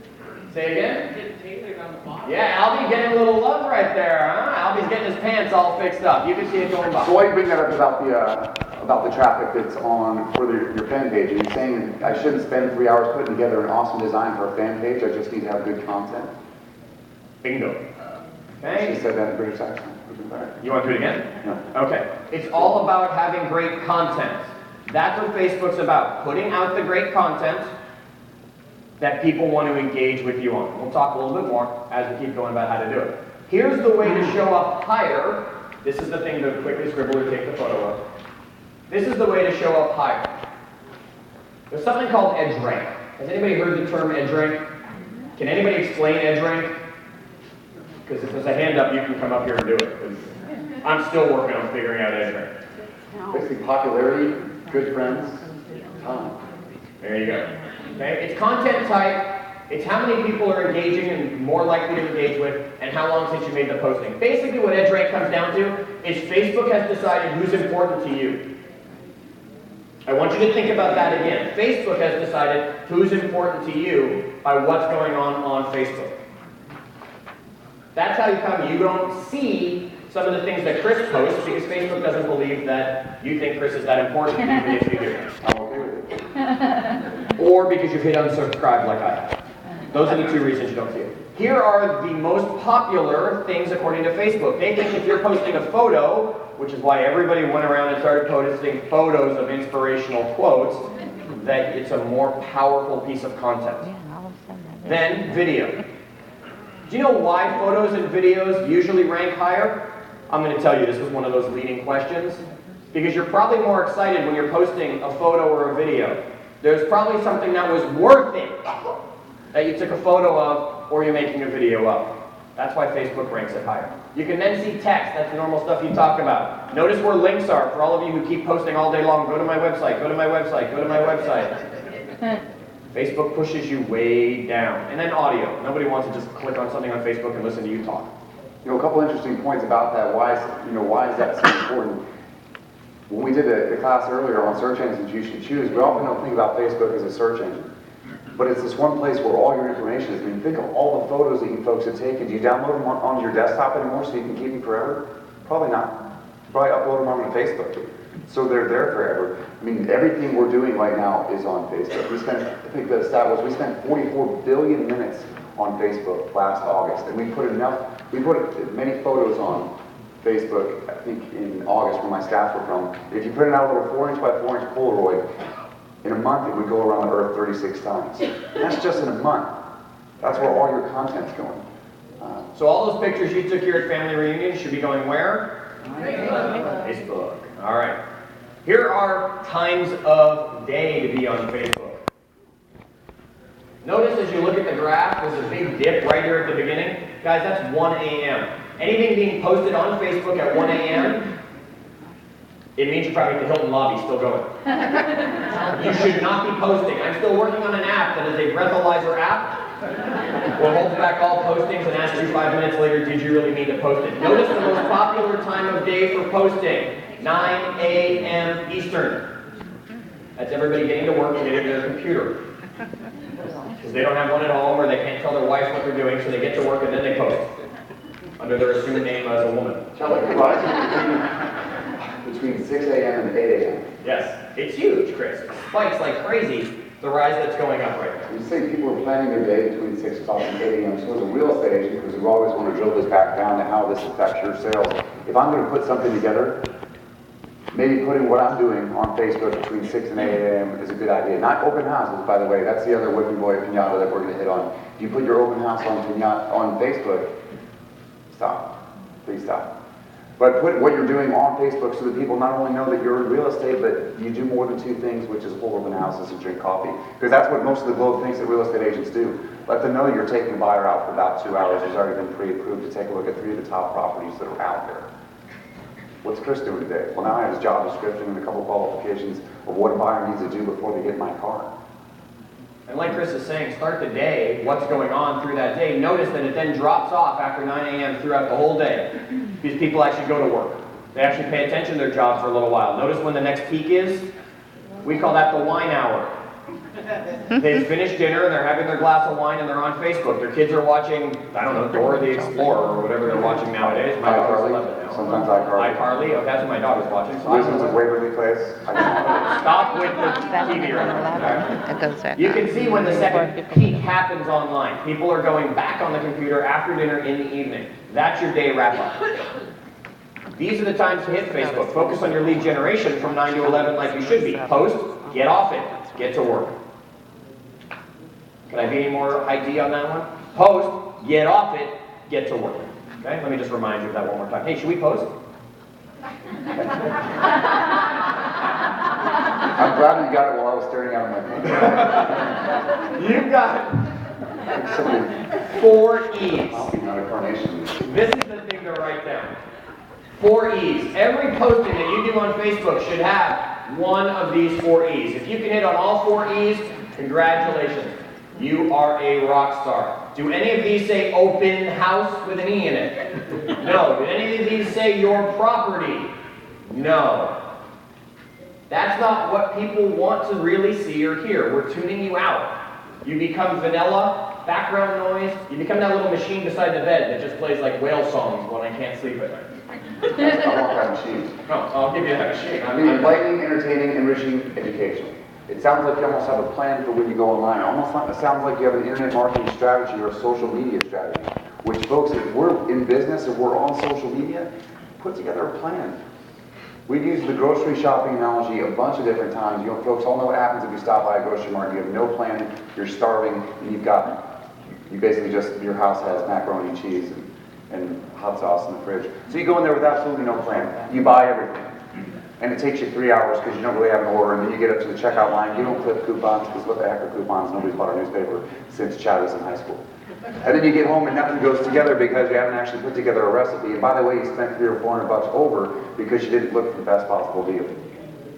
Say again? Get tailored on the bottom. Yeah, Albie getting a little love right there, huh? Albie's getting his pants all fixed up. You can see it going by. So why do you bring that up about the traffic that's on for your fan page? Are you saying I shouldn't spend 3 hours putting together an awesome design for a fan page? I just need to have good content? Bingo. She Okay. said that in British accent. Would you better? You want to do it again? No. Okay. It's all about having great content. That's what Facebook's about. Putting out the great content that people want to engage with you on. We'll talk a little bit more as we keep going about how to do it. Here's the way to show up higher. This is the thing to quickly scribble or take the photo of. This is the way to show up higher. There's something called edge rank. Has anybody heard the term edge rank? Can anybody explain edge rank? Because if there's a hand up, you can come up here and do it. 'Cause I'm still working on figuring out edge rank. Basically, popularity, good friends, time. There you go. Okay? It's content type, it's how many people are engaging and more likely to engage with, and how long since you made the posting. Basically what edge rank comes down to is Facebook has decided who's important to you. I want you to think about that again. Facebook has decided who's important to you by what's going on Facebook. That's how you don't see some of the things that Chris posts because Facebook doesn't believe that you think Chris is that important, even if you do. I'm okay with it. Or because you've hit unsubscribe like I have. Those are the two reasons you don't see it. Here are the most popular things according to Facebook. They think if you're posting a photo, which is why everybody went around and started posting photos of inspirational quotes, that it's a more powerful piece of content. Then video. Do you know why photos and videos usually rank higher? I'm going to tell you, this was one of those leading questions. Because you're probably more excited when you're posting a photo or a video. There's probably something that was worth it that you took a photo of or you're making a video of. That's why Facebook ranks it higher. You can then see text. That's the normal stuff you talk about. Notice where links are for all of you who keep posting all day long. Go to my website, go to my website, go to my website. Facebook pushes you way down. And then audio. Nobody wants to just click on something on Facebook and listen to you talk. You know, a couple interesting points about that. Why is that so important? When we did the class earlier on search engines you should choose, we often don't think about Facebook as a search engine. But it's this one place where all your information is. I mean, think of all the photos that you folks have taken. Do you download them on your desktop anymore so you can keep them forever? Probably not. You probably upload them onto Facebook. So they're there forever. I mean, everything we're doing right now is on Facebook. I think the stat was we spent 44 billion minutes on Facebook last August. And we put as many photos on Facebook, I think in August where my stats were from. If you put it out a little 4-inch by 4-inch Polaroid, in a month it would go around the earth 36 times. And that's just in a month. That's where all your content's going. So all those pictures you took here at family reunion should be going where? Facebook. All right. Here are times of day to be on Facebook. Notice as you look at the graph, there's a big dip right here at the beginning. Guys, that's 1 a.m. Anything being posted on Facebook at 1 a.m., it means you're probably at the Hilton lobby still going. You should not be posting. I'm still working on an app that is a breathalyzer app. We'll hold back all postings and ask you 5 minutes later, did you really mean to post it? Notice the most popular time of day for posting. 9 a.m. Eastern. That's everybody getting to work and getting to their computer. Because they don't have one at home or they can't tell their wife what they're doing, so they get to work and then they post under their assumed name as a woman. Tell it rising between 6 a.m. and 8 a.m. Yes, it's huge, Chris. It spikes like crazy, the rise that's going up right now. You say people are planning their day between 6 o'clock and 8 a.m. So as a real estate agent, because we always want to drill this back down to how this affects your sales, if I'm going to put something together, maybe putting what I'm doing on Facebook between 6 and 8 a.m. is a good idea. Not open houses, by the way. That's the other whipping boy pinata that we're going to hit on. If you put your open house on Facebook, stop. Please stop. But put what you're doing on Facebook so that people not only know that you're in real estate, but you do more than two things, which is hold open houses and drink coffee. Because that's what most of the globe thinks that real estate agents do. Let them know you're taking a buyer out for about 2 hours who's already been pre-approved to take a look at 3 of the top properties that are out there. What's Chris doing today? Well, now I have his job description and a couple qualifications of what a buyer needs to do before they get in my car. And like Chris is saying, start the day, what's going on through that day. Notice that it then drops off after 9 a.m. throughout the whole day. These people actually go to work. They actually pay attention to their jobs for a little while. Notice when the next peak is. We call that the wine hour. They've finished dinner and they're having their glass of wine and they're on Facebook. Their kids are watching, I don't know, Dora the Explorer or whatever they're watching nowadays. My daughter's 11 now. Sometimes iCarly. iCarly, oh, that's what my daughter's watching. So Wisdoms of Waverly Place. stop with the TV right now. It goes back. You can see when the second peak happens online. People are going back on the computer after dinner in the evening. That's your day wrap up. These are the times to hit Facebook. Focus on your lead generation from 9 to 11 like you should be. Post, get off it, get to work. Can I be any more ID on that one? Post, get off it, get to work. Okay, let me just remind you of that one more time. Hey, should we post? I'm glad you got it while I was staring out of my phone. You've got 4 E's. Not a carnation. This is the thing to write down. 4 E's. Every posting that you do on Facebook should have one of these 4 E's. If you can hit on all 4 E's, congratulations. You are a rock star. Do any of these say open house with an E in it? No. Do any of these say your property? No. That's not what people want to really see or hear. We're tuning you out. You become vanilla, background noise. You become that little machine beside the bed that just plays like whale songs when I can't sleep at night. I want that machine. No, I'll give you that machine. I mean, enlightening, entertaining, enriching, educational. It sounds like you almost have a plan for when you go online. It sounds like you have an internet marketing strategy or a social media strategy. Which, folks, if we're in business, if we're on social media, put together a plan. We've used the grocery shopping analogy a bunch of different times. You know, folks all know what happens if you stop by a grocery market. You have no plan, you're starving, and you basically just, your house has macaroni and cheese and hot sauce in the fridge. So you go in there with absolutely no plan. You buy everything. And it takes you 3 hours because you don't really have an order, and then you get up to the checkout line. You don't clip coupons because what the heck are coupons? Nobody's bought a newspaper since Chad was in high school. And then you get home and nothing goes together because you haven't actually put together a recipe. And by the way, you spent $300 or $400 over because you didn't look for the best possible deal.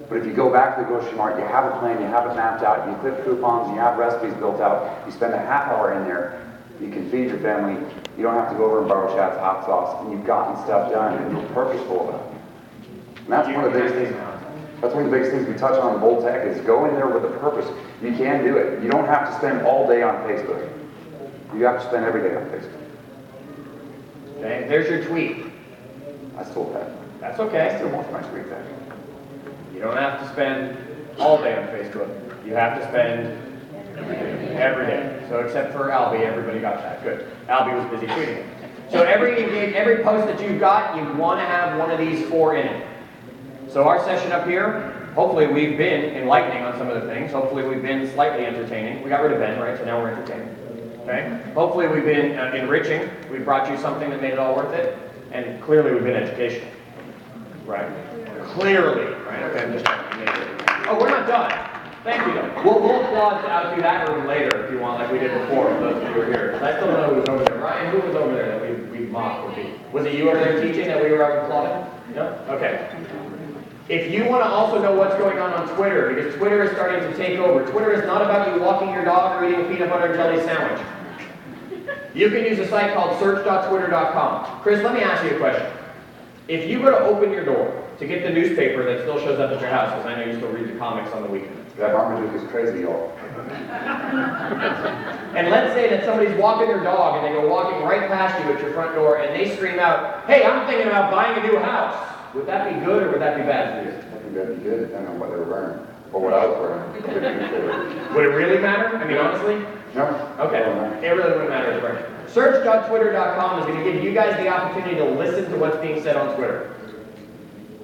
But if you go back to the grocery mart, you have a plan, you have it mapped out, you clip coupons, you have recipes built out, you spend a half hour in there, you can feed your family, you don't have to go over and borrow Chad's hot sauce, and you've gotten stuff done and you're purposeful about it. And that's one of the biggest things. That's one of the biggest things we touch on in Bold Tech is go in there with a purpose. You can do it. You don't have to spend all day on Facebook. You have to spend every day on Facebook. Okay, there's your tweet. I stole that. That's I okay. still want my tweet back. You don't have to spend all day on Facebook. You have to spend every day. So except for Albie, everybody got that. Good. Albie was busy tweeting it. So every post that you've got, you want to have one of these 4 in it. So our session up here, hopefully we've been enlightening on some of the things. Hopefully we've been slightly entertaining. We got rid of Ben, right? So now we're entertaining. Okay? Hopefully we've been enriching. We've brought you something that made it all worth it. And clearly we've been educational. Right? Clearly. Right? Okay, I'm just trying to make it. Oh, we're not done. Thank you, though. We'll applaud out through that room later if you want, like we did before, for those of you who were here. I still don't know who was over there. Ryan, who was over there that we mocked? Was it you over there teaching that we were applauding? No? Okay. If you want to also know what's going on Twitter, because Twitter is starting to take over. Twitter is not about you walking your dog or eating a peanut butter and jelly sandwich. You can use a site called search.twitter.com. Chris, let me ask you a question. If you were to open your door to get the newspaper that still shows up at your house, because I know you still read the comics on the weekend. That Marmaduke is crazy, y'all. And let's say that somebody's walking their dog and they go walking right past you at your front door and they scream out, "Hey, I'm thinking about buying a new house." Would that be good or would that be bad for you? I think that'd be good, depending on what they were wearing, or what I was wearing. Would it really matter? I mean, honestly? No? Okay, it really wouldn't matter as much. Search.twitter.com is going to give you guys the opportunity to listen to what's being said on Twitter.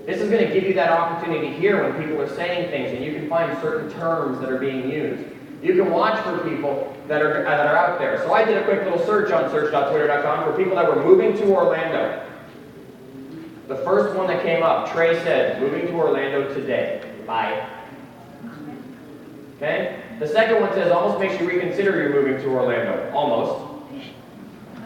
This is going to give you that opportunity to hear when people are saying things, and you can find certain terms that are being used. You can watch for people that are out there. So I did a quick little search on search.twitter.com for people that were moving to Orlando. The first one that came up, Trey said, "Moving to Orlando today. Bye." Okay? The second one says, "Almost makes you reconsider your moving to Orlando." Almost.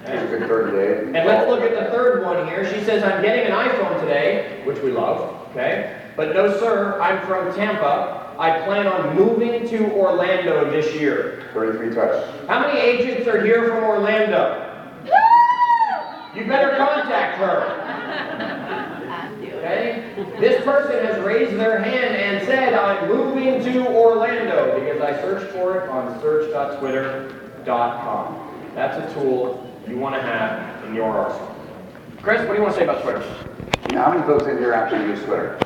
It's a good third day. And let's look at the third one here. She says, "I'm getting an iPhone today," which we love, okay? "But no, sir, I'm from Tampa. I plan on moving to Orlando this year." 33 touch. How many agents are here from Orlando? You better contact her. Okay? This person has raised their hand and said, "I'm moving to Orlando," because I searched for it on search.twitter.com. That's a tool you want to have in your arsenal. Chris, what do you want to say about Twitter? Now, how many folks in here actually use Twitter?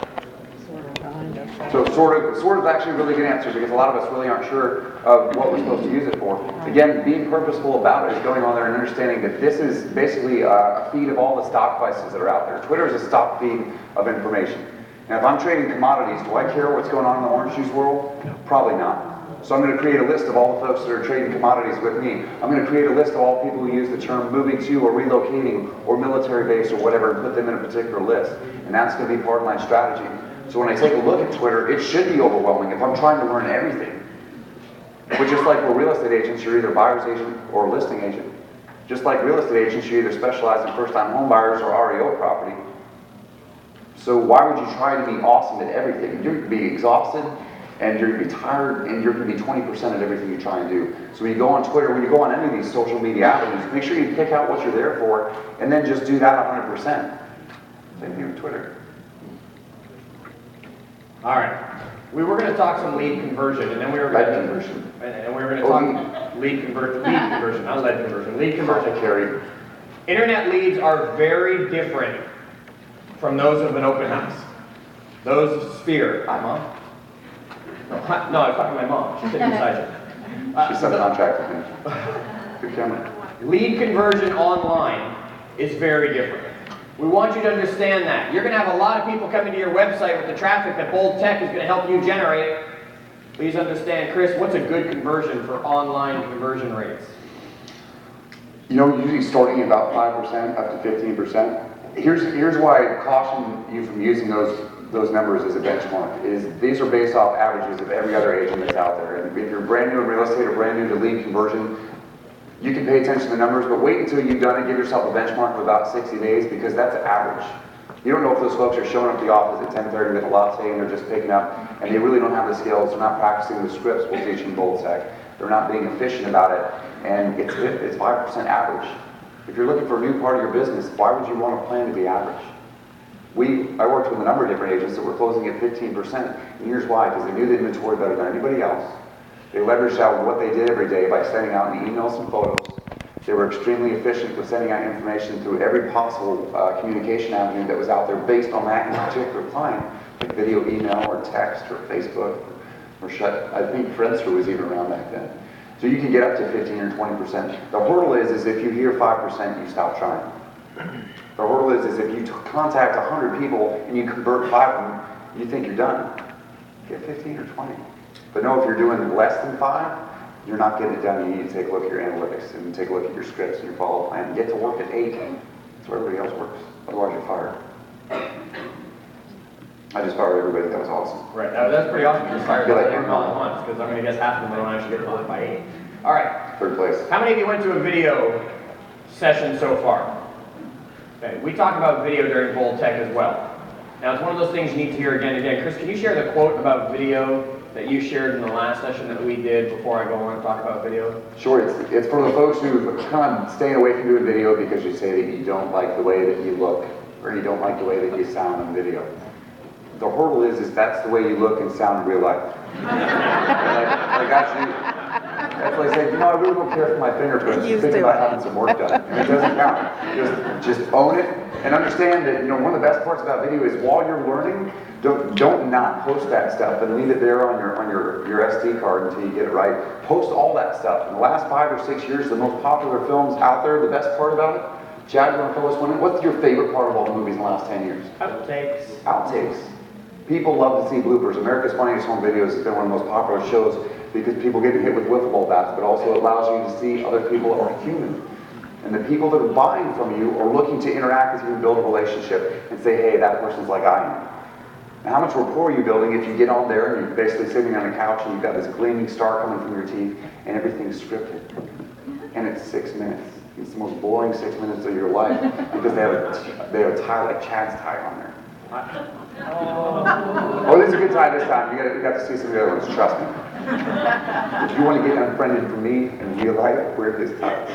So sort of actually a really good answer, because a lot of us really aren't sure of what we're supposed to use it for. Again, being purposeful about it is going on there and understanding that this is basically a feed of all the stock prices that are out there. Twitter is a stock feed of information. Now, if I'm trading commodities, do I care what's going on in the orange juice world? Probably not. So I'm going to create a list of all the folks that are trading commodities with me. I'm going to create a list of all people who use the term moving to or relocating or military base or whatever and put them in a particular list. And that's going to be part of my strategy. So when I take a look at Twitter, it should be overwhelming if I'm trying to learn everything. But just like we're real estate agents, you're either a buyer's agent or a listing agent. Just like real estate agents, you either specialize in first-time home buyers or REO property. So why would you try to be awesome at everything? You're going to be exhausted, and you're going to be tired, and you're going to be 20% at everything you try and do. So when you go on Twitter, when you go on any of these social media avenues, make sure you pick out what you're there for, and then just do that 100%. Same thing with Twitter. All right. We were going to talk some lead conversion, and then we were going to... Lead conversion. And we were going to talk lead conversion, not lead conversion, lead conversion. Carry. Internet leads are very different from those of an open house. Those of Sphere. Hi, Mom. No, I was talking to my mom. She's sitting beside you. She subcontracted me. Good camera. Lead conversion online is very different. We want you to understand that. You're going to have a lot of people coming to your website with the traffic that Bold Tech is going to help you generate. Please understand, Chris, what's a good conversion for online conversion rates? You know, usually starting at about 5% up to 15%. Here's why I caution you from using those numbers as a benchmark, is these are based off averages of every other agent that's out there. And if you're brand new in real estate or brand new to lead conversion, you can pay attention to the numbers, but wait until you've done it. Give yourself a benchmark of about 60 days, because that's average. You don't know if those folks are showing up at the office at 10:30 with a latte and they're just picking up, and they really don't have the skills. They're not practicing the scripts we'll teach in Bold Tech. They're not being efficient about it, and it's 5% average. If you're looking for a new part of your business, why would you want to plan to be average? I worked with a number of different agents that were closing at 15%, and here's why: because they knew the inventory better than anybody else. They leveraged out what they did every day by sending out emails and photos. They were extremely efficient with sending out information through every possible communication avenue that was out there based on that particular client, like video, email, or text, or Facebook, or I think Friendster was even around back then. So you can get up to 15 or 20%. The hurdle is if you hear 5%, you stop trying. The hurdle is if you contact 100 people and you convert 5 of them, you think you're done. Get 15 or 20. But no, if you're doing less than 5, you're not getting it done. You need to take a look at your analytics and take a look at your scripts and your follow plan and get to work at 8. That's where everybody else works. Otherwise, you're fired. I just fired everybody. That was awesome. Right. That's pretty awesome. You just fired everyone all at once, because I'm going to guess half of them don't actually get to work by 8. All right. Third place. How many of you went to a video session so far? Okay. We talk about video during Bold Tech as well. Now, it's one of those things you need to hear again and again. Chris, can you share the quote about video that you shared in the last session that we did before I go on and talk about video? Sure. It's for the folks who kind of staying away from doing video because you say that you don't like the way that you look or you don't like the way that you sound in video. The hurdle is that's the way you look and sound in real life. like actually, that's like saying, you know, I really don't care for my fingerprints. Used Think to about it. having some work done. And it doesn't count. Just own it and understand that, you know, one of the best parts about video is while you're learning, don't not post that stuff and leave it there on your SD card until you get it right. Post all that stuff. In the last 5 or 6 years, the most popular films out there, the best part about it, Chad, you want to fill us one in? What's your favorite part of all the movies in the last 10 years? Outtakes. Outtakes. People love to see bloopers. America's Funniest Home Videos has been one of the most popular shows because people get hit with wiffle ball bats, but also it allows you to see other people are human. And the people that are buying from you are looking to interact with you and build a relationship and say, hey, that person's like I am. Now, how much rapport are you building if you get on there and you're basically sitting on a couch and you've got this gleaming star coming from your teeth and everything's scripted? And it's 6 minutes. It's the most boring 6 minutes of your life because they have a tie like Chad's tie on there. Oh, this is a good tie this time. You got to see some of the other ones, trust me. If you want to get unfriended from me in real life, wear this tie.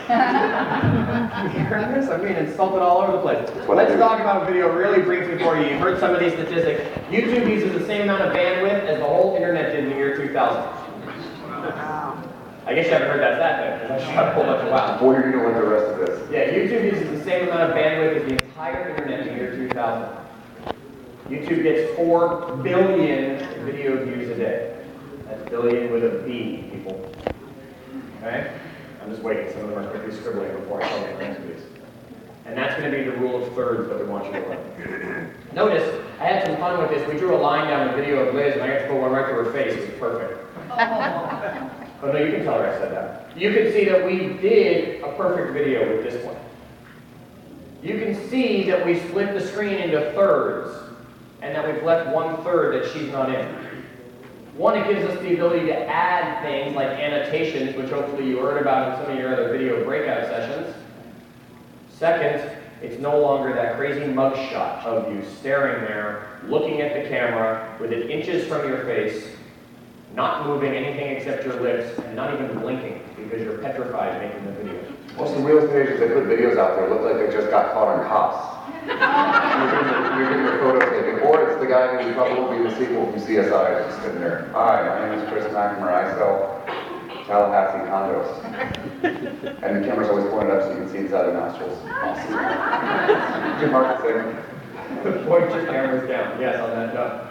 I'm being insulted all over the place. Let's talk about video really briefly for you. You've heard some of these statistics. YouTube uses the same amount of bandwidth as the whole internet did in the year 2000. Wow. I guess you haven't heard that stat then, because I shot a whole bunch of wow. Boy, you're going to learn the rest of this. Yeah, YouTube uses the same amount of bandwidth as the entire internet in the year 2000. YouTube gets 4 billion video views a day. That's billion with a B, people. Okay? I'm just waiting. Some of them are quickly scribbling before I tell you the next piece. And that's going to be the rule of thirds that we want you to learn. Notice, I had some fun with this. We drew a line down the video of Liz, and I got to put one right to her face. It was perfect. Oh no, you can tell her I said that. You can see that we did a perfect video with this one. You can see that we split the screen into thirds, and that we've left 1/3 that she's not in. One, it gives us the ability to add things like annotations, which hopefully you heard about in some of your other video breakout sessions. Second, it's no longer that crazy mugshot of you staring there, looking at the camera, with it inches from your face, not moving anything except your lips, and not even blinking, because you're petrified making the video. Well, some real estate agents that put videos out there look like they just got caught on cops. You're getting your photo taken. Or it's the guy who probably will be the sequel from CSI just sitting there. Hi, my name is Chris McNamara. I sell Tallahassee condos. And the camera's always pointed up so you can see inside the nostrils. Awesome. Good marketing. Point your cameras down. Yes, on that note.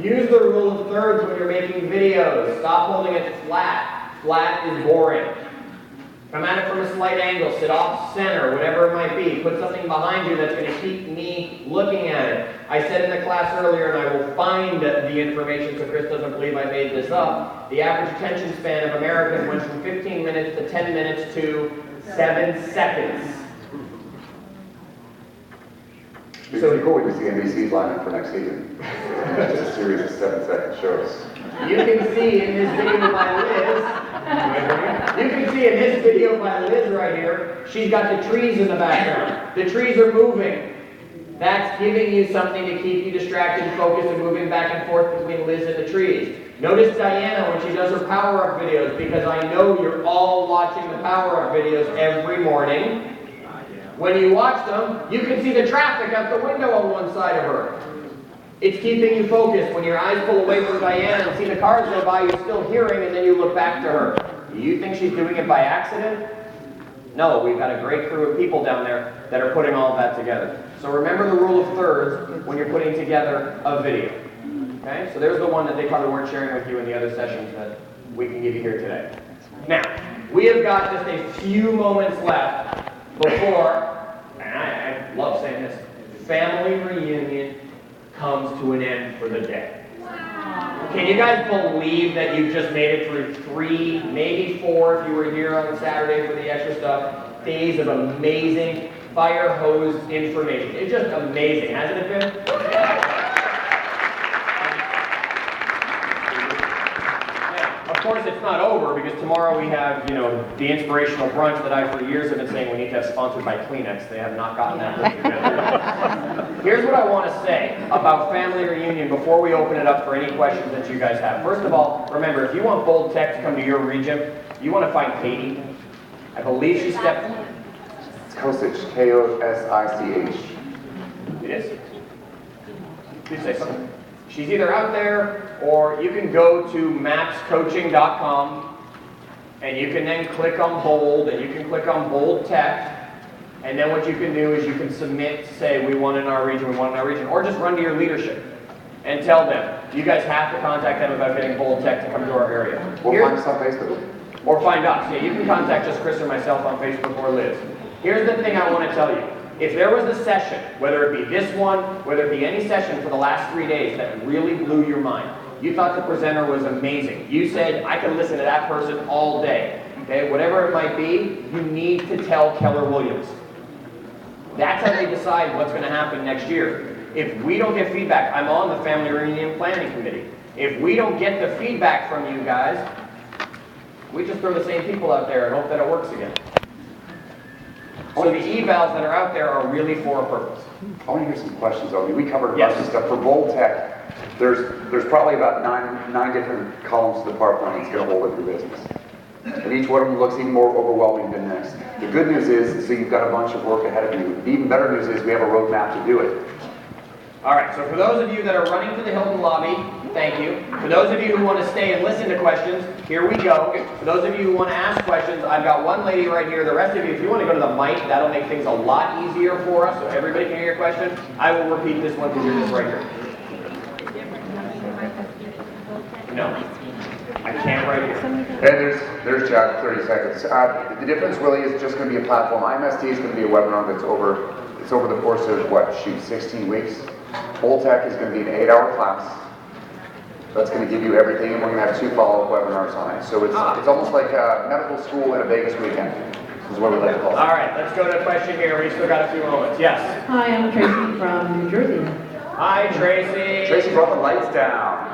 Use the rule of thirds when you're making videos. Stop holding it flat. Flat is boring. Come at it from a slight angle, sit off center, whatever it might be. Put something behind you that's going to keep me looking at it. I said in the class earlier, and I will find the information so Chris doesn't believe I made this up, the average attention span of Americans went from 15 minutes to 10 minutes to 7 seconds. It's pretty cool when you see NBC's lineup for next season. It's just a series of 7-second shows. You can see in this video by Liz, right here, she's got the trees in the background. The trees are moving. That's giving you something to keep you distracted, focused, and moving back and forth between Liz and the trees. Notice Diana when she does her power-up videos, because I know you're all watching the power-up videos every morning. When you watch them, you can see the traffic out the window on one side of her. It's keeping you focused. When your eyes pull away from Diana and see the cars go by, you're still hearing, and then you look back to her. Do you think she's doing it by accident? No, we've got a great crew of people down there that are putting all of that together. So remember the rule of thirds when you're putting together a video. Okay? So there's the one that they probably weren't sharing with you in the other sessions that we can give you here today. Now, we have got just a few moments left before, and I love saying this, family reunion comes to an end for the day. Can you guys believe that you've just made it through 3, maybe 4 if you were here on Saturday for the extra stuff, days of amazing fire hose information. It's just amazing, hasn't it been? Of course, it's not over, because tomorrow we have, the inspirational brunch that I for years have been saying we need to have sponsored by Kleenex. They have not gotten that put together. Here's what I want to say about family reunion before we open it up for any questions that you guys have. First of all, remember, if you want bold text to come to your region, you want to find Katie. I believe she stepped. It's Kosich, K-O-S-I-C-H. It is? Did you say something? She's either out there, or you can go to mapscoaching.com, and you can then click on bold, and you can click on bold tech, and then what you can do is you can submit, say, we want in our region, we want in our region, or just run to your leadership and tell them, you guys have to contact them about getting bold tech to come to our area. We'll find us on Facebook. Or find us. Yeah, you can contact just Chris or myself on Facebook or Liz. Here's the thing I want to tell you. If there was a session, whether it be this one, whether it be any session for the last 3 days that really blew your mind, you thought the presenter was amazing, you said, I could listen to that person all day, okay, whatever it might be, you need to tell Keller Williams. That's how they decide what's going to happen next year. If we don't get feedback, I'm on the Family Reunion Planning Committee. If we don't get the feedback from you guys, we just throw the same people out there and hope that it works again. So the evals that are out there are really for a purpose. I want to hear some questions though. I mean, we covered a bunch Yes. of stuff. For bold tech, there's probably about nine different columns to the power plan that's going to hold up your business. And each one of them looks even more overwhelming than the next. The good news is, so you've got a bunch of work ahead of you. The even better news is we have a roadmap to do it. All right, so for those of you that are running to the Hilton lobby, thank you. For those of you who want to stay and listen to questions, here we go. For those of you who want to ask questions, I've got one lady right here. The rest of you, if you want to go to the mic, that'll make things a lot easier for us so everybody can hear your question. I will repeat this one because you're just right here. No, I can't right here. And there's Jack, 30 seconds. The difference really is just going to be a platform. IMST is going to be a webinar that's over the course of, 16 weeks. Bold Tech is going to be an 8-hour class. That's going to give you everything, and we're going to have 2 follow-up webinars on it. So it's almost like a medical school and a Vegas weekend, is what we like to call it. All right, let's go to a question here. We still got a few moments. Yes. Hi, I'm Tracy from New Jersey. Hi, Tracy. Tracy brought the lights down.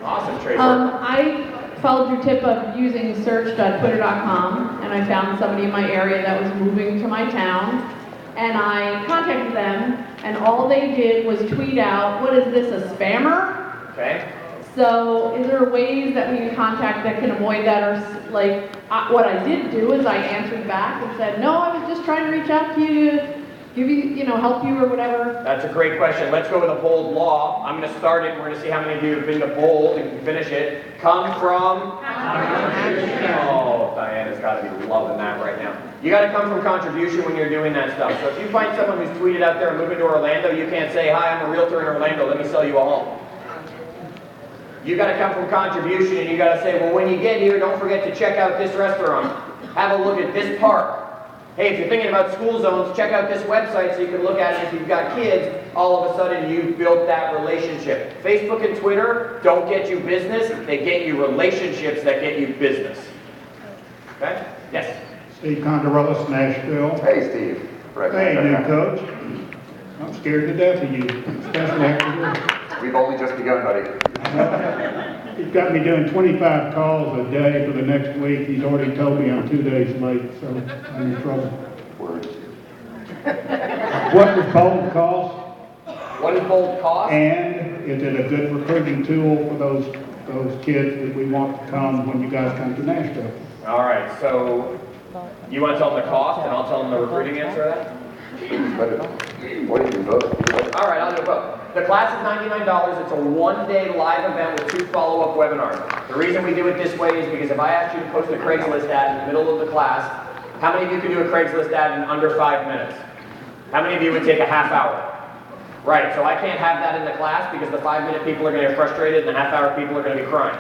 Awesome, Tracy. I followed your tip of using search.twitter.com, and I found somebody in my area that was moving to my town, and I contacted them, and all they did was tweet out, what is this, a spammer? Okay. So is there ways that we can contact that can avoid that, or what I did do is I answered back and said, no, I was just trying to reach out to you to give you, help you or whatever. That's a great question. Let's go with a bold law. I'm going to start it, and we're going to see how many of you have been to bold and can finish it. Come from? Oh, Diana's got to be loving that right now. You got to come from contribution when you're doing that stuff. So if you find someone who's tweeted out there and moving to Orlando, you can't say, hi, I'm a realtor in Orlando, let me sell you a home. You got to come from contribution, and you got to say, well, when you get here, don't forget to check out this restaurant. Have a look at this park. Hey, if you're thinking about school zones, check out this website so you can look at it. If you've got kids, all of a sudden you've built that relationship. Facebook and Twitter don't get you business, they get you relationships that get you business. Okay? Yes? Steve Condorellis, Nashville. Hey, Steve. Right. Hey, new coach. I'm scared to death of you, especially after We've only just begun, buddy. He's got me doing 25 calls a day for the next week. He's already told me I'm 2 days late, so I'm in trouble. Word. What does bold cost? What does bold cost? And is it a good recruiting tool for those kids that we want to come when you guys come to Nashville? All right, so you want to tell them the cost, and I'll tell them the recruiting answer to that? What do you vote? All right, I'll do both. The class is $99. It's a one-day live event with 2 follow-up webinars. The reason we do it this way is because if I asked you to post a Craigslist ad in the middle of the class, how many of you could do a Craigslist ad in under 5 minutes? How many of you would take a half hour? Right, so I can't have that in the class because the 5-minute people are going to get frustrated and the half-hour people are going to be crying.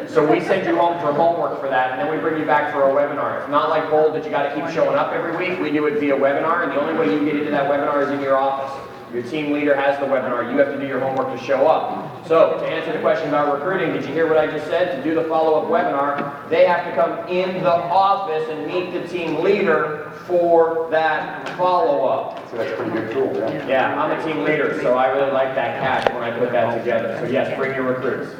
So we send you home for homework for that, and then we bring you back for a webinar. It's not like Bold that you got to keep showing up every week. We do it via webinar, and the only way you get into that webinar is in your office. Your team leader has the webinar. You have to do your homework to show up. So to answer the question about recruiting, did you hear what I just said? To do the follow-up webinar, they have to come in the office and meet the team leader for that follow-up. So that's a pretty good tool, yeah. Yeah, I'm a team leader, so I really like that catch when I put that together. So yes, bring your recruits.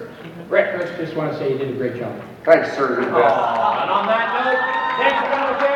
Rick. Chris, just want to say you did a great job. Thanks, sir. You're the best. And on that note, thanks for coming.